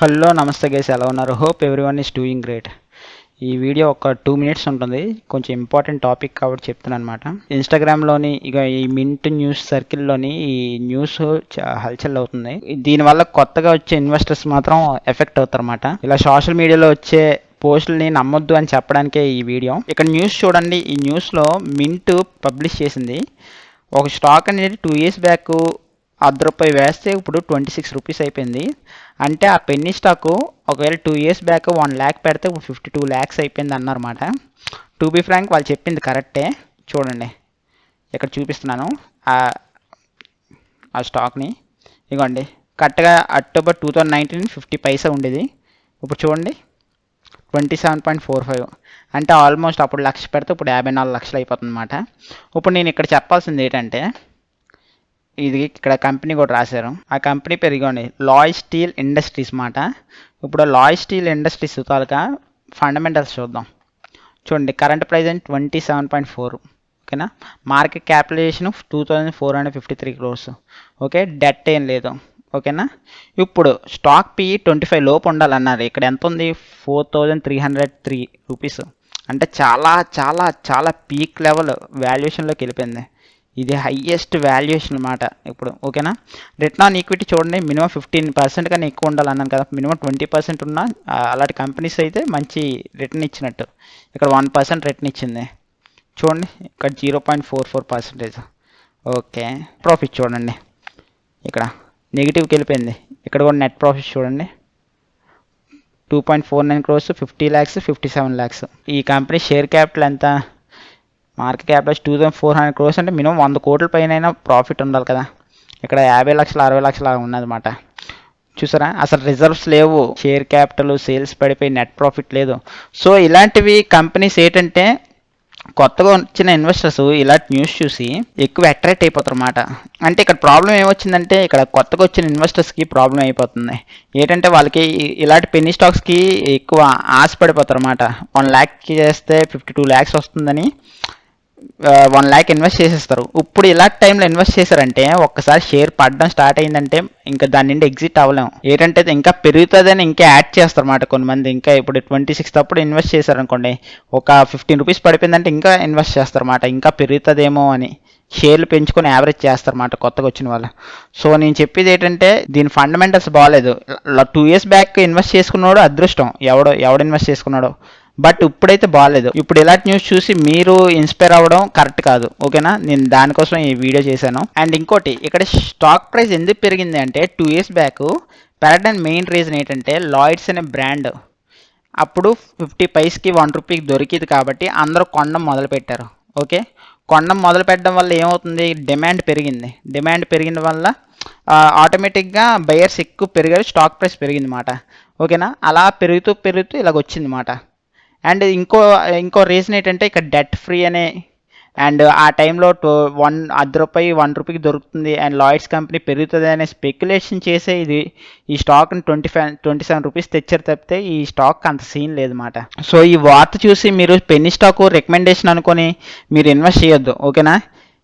Hello నమస్తే guys, ఎలా ఉన్నారు? Hope everyone is doing great. ఈ వీడియో ఒక 2 minutes ఉంటుంది. కొంచెం ఇంపార్టెంట్ టాపిక్ కాబట్టి చెప్తున్నాను అనమాట. ఇన్స్టాగ్రామ్లోని ఈ మింట్ న్యూస్ సర్కిల్లోని ఈ న్యూస్ హల్చల్ అవుతుంది. దీనివల్ల కొత్తగా వచ్చే ఇన్వెస్టర్స్ మాత్రం ఎఫెక్ట్ అవుతారు అనమాట. ఇలా సోషల్ మీడియాలో వచ్చే పోస్టులని నమ్మొద్దు అని చెప్పడానికే ఈ వీడియో. ఇక్కడ న్యూస్ చూడండి. ఈ న్యూస్లో మింట్ పబ్లిష్ చేసింది. ఒక స్టాక్ అనేది 2 years బ్యాక్ ₹10 వేస్తే ఇప్పుడు 26 రూపీస్ అయిపోయింది. అంటే ఆ పెన్నీ స్టాకు ఒకవేళ 2 years బ్యాక్ 1 lakh పెడితే ఇప్పుడు 52 lakhs అయిపోయింది అన్నారన్నమాట. టు బీ ఫ్రాంక్, వాళ్ళు చెప్పింది కరెక్టే. చూడండి, ఇక్కడ చూపిస్తున్నాను ఆ స్టాక్ని. ఇదిగోండి, కరెక్ట్గా October 2019 50 పైసా ఉండేది. ఇప్పుడు చూడండి 27.45. అంటే ఆల్మోస్ట్ అప్పుడు 1,00,000 పెడితే ఇప్పుడు 54 లక్షలు అయిపోతుంది అన్నమాట. ఇప్పుడు నేను ఇక్కడ చెప్పాల్సింది ఏంటంటే, ఇది ఇక్కడ కంపెనీ కూడా రాశారు. ఆ కంపెనీ పేరు ఇగోండి, లాయ్ స్టీల్ ఇండస్ట్రీస్ మాట. ఇప్పుడు లాయ్ స్టీల్ ఇండస్ట్రీస్ తాలూకా ఫండమెంటల్స్ చూద్దాం. చూడండి, కరెంట్ ప్రైస్ అని 27.4. ఓకేనా. Market capitalisation 2,453 crores. Okay, debt ఏం లేదు. ఓకేనా. ఇప్పుడు స్టాక్ పి 25 లోపు ఉండాలన్నారు. ఇక్కడ ఎంత ఉంది? 4,303 రూపీస్. అంటే చాలా చాలా చాలా పీక్ లెవెల్ వాల్యుయేషన్లోకి వెళ్ళిపోయింది. ఇది హయ్యెస్ట్ వాల్యుయేషన్ అనమాట ఇప్పుడు. ఓకేనా. రిటర్న్ ఆన్ ఈక్విటీ చూడండి, మినిమం 15% కన్నా ఎక్కువ ఉండాలన్నాను కదా. మినిమం 20% ఉన్న అలాంటి కంపెనీస్ అయితే మంచి రిటర్న్ ఇచ్చినట్టు. ఇక్కడ 1% రిటర్న్ ఇచ్చింది. చూడండి, ఇక్కడ 0.44%. ఓకే. ప్రాఫిట్ చూడండి, ఇక్కడ నెగిటివ్కి వెళ్ళిపోయింది. ఇక్కడ కూడా నెట్ ప్రాఫిట్ చూడండి, 2.49 crores, 50 lakhs, 57 lakhs. ఈ కంపెనీ షేర్ క్యాపిటల్ ఎంత? Market capital 2,400 crores. అంటే మినిమం 100 కోట్ల పైన ప్రాఫిట్ ఉండాలి కదా. ఇక్కడ 50 లక్షలు 60 లక్షలు ఉన్నదన్నమాట. చూసారా, అసలు రిజర్వ్స్ లేవు, షేర్ క్యాపిటల్ సేల్స్ పడిపోయి నెట్ ప్రాఫిట్ లేదు. సో ఇలాంటివి కంపెనీస్ ఏంటంటే, కొత్తగా వచ్చిన ఇన్వెస్టర్స్ ఇలాంటి న్యూస్ చూసి ఎక్కువ అట్రాక్ట్ అయిపోతారు అన్నమాట. అంటే ఇక్కడ ప్రాబ్లం ఏమొచ్చిందంటే, ఇక్కడ కొత్తగా వచ్చిన ఇన్వెస్టర్స్కి ప్రాబ్లం అయిపోతుంది. ఏంటంటే వాళ్ళకి ఇలాంటి పెన్నీ స్టాక్స్కి ఎక్కువ ఆశపడిపోతారు అన్నమాట. 1 lakh చేస్తే 52 lakhs వస్తుందని 1 lakh ఇన్వెస్ట్ చేసేస్తారు. ఇప్పుడు ఇలాంటి టైంలో ఇన్వెస్ట్ చేశారంటే ఒక్కసారి షేర్ పడడం స్టార్ట్ అయిందంటే ఇంకా దాని నుండి ఎగ్జిట్ అవ్వలేము. ఏంటంటే ఇంకా పెరుగుతుందని ఇంకా యాడ్ చేస్తారు అన్నమాట కొంతమంది. ఇంకా ఇప్పుడు 26 అప్పుడు ఇన్వెస్ట్ చేశారనుకోండి, ఒక 15 రూపీస్ పడిపోయిందంటే ఇంకా ఇన్వెస్ట్ చేస్తారన్నమాట, ఇంకా పెరుగుతుందేమో అని. షేర్లు పెంచుకొని యావరేజ్ చేస్తారన్నమాట కొత్తగా వచ్చిన వాళ్ళు. సో నేను చెప్పేది ఏంటంటే, దీని ఫండమెంటల్స్ బాగాలేదు. 2 years బ్యాక్ ఇన్వెస్ట్ చేసుకున్నాడు అదృష్టం, ఎవడు ఇన్వెస్ట్ చేసుకున్నాడో. బట్ ఇప్పుడైతే బాగాలేదు. ఇప్పుడు ఇలాంటి న్యూస్ చూసి మీరు ఇన్స్పైర్ అవ్వడం కరెక్ట్ కాదు. ఓకేనా. నేను దానికోసం ఈ వీడియో చేశాను. అండ్ ఇంకోటి, ఇక్కడ స్టాక్ ప్రైస్ ఎందుకు పెరిగింది అంటే 2 years బ్యాక్ పెరగడానికి మెయిన్ రీజన్ ఏంటంటే, లాయిడ్స్ అనే బ్రాండ్ అప్పుడు 50 పైస్కి 1 రూపీకి దొరికింది కాబట్టి అందరూ కొనడం మొదలుపెట్టారు. ఓకే, కొనడం మొదలు పెట్టడం వల్ల ఏమవుతుంది? డిమాండ్ పెరిగింది. డిమాండ్ పెరిగిన వల్ల ఆటోమేటిక్గా బయర్స్ ఎక్కువ పెరిగారు, స్టాక్ ప్రైస్ పెరిగింది మాట. ఓకేనా. అలా పెరుగుతూ పెరుగుతూ ఇలాగ వచ్చింది మాట. అండ్ ఇంకో రీజన్ ఏంటంటే, ఇక్కడ డెట్ ఫ్రీ అనే, అండ్ ఆ టైంలో ₹1 రూపాయికి దొరుకుతుంది అండ్ లాయిడ్స్ కంపెనీ పెరుగుతుంది అనే స్పెక్యులేషన్ చేసే ఈ స్టాక్ని 27 రూపీస్ తెచ్చారు తప్పితే ఈ స్టాక్ అంత సీన్ లేదన్నమాట. సో ఈ వార్త చూసి మీరు పెన్నీ స్టాక్ రికమెండేషన్ అనుకొని మీరు ఇన్వెస్ట్ చేయొద్దు. ఓకేనా,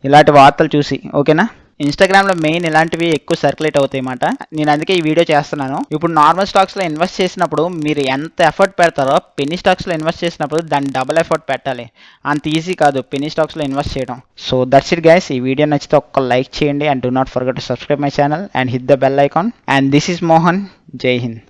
ఇలాంటి వార్తలు చూసి. ఓకేనా. ఇన్స్టాగ్రామ్లో మెయిన్ ఇలాంటివి ఎక్కువ సర్క్యులేట్ అవుతాయి అన్నమాట. నేను అందుకే ఈ వీడియో చేస్తున్నాను. ఇప్పుడు నార్మల్ స్టాక్స్లో ఇన్వెస్ట్ చేసినప్పుడు మీరు ఎంత ఎఫర్ట్ పెడతారో పెన్నీ స్టాక్స్లో ఇన్వెస్ట్ చేసినప్పుడు దాన్ని డబుల్ ఎఫర్ట్ పెట్టాలి. అంత ఈజీ కాదు పెన్నీ స్టాక్స్లో ఇన్వెస్ట్ చేయడం. So that's it guys. ఈ వీడియో నచ్చితే ఒక్క లైక్ చేయండి and do not forget to subscribe my channel and hit the bell icon. And this is Mohan. జై హింద్.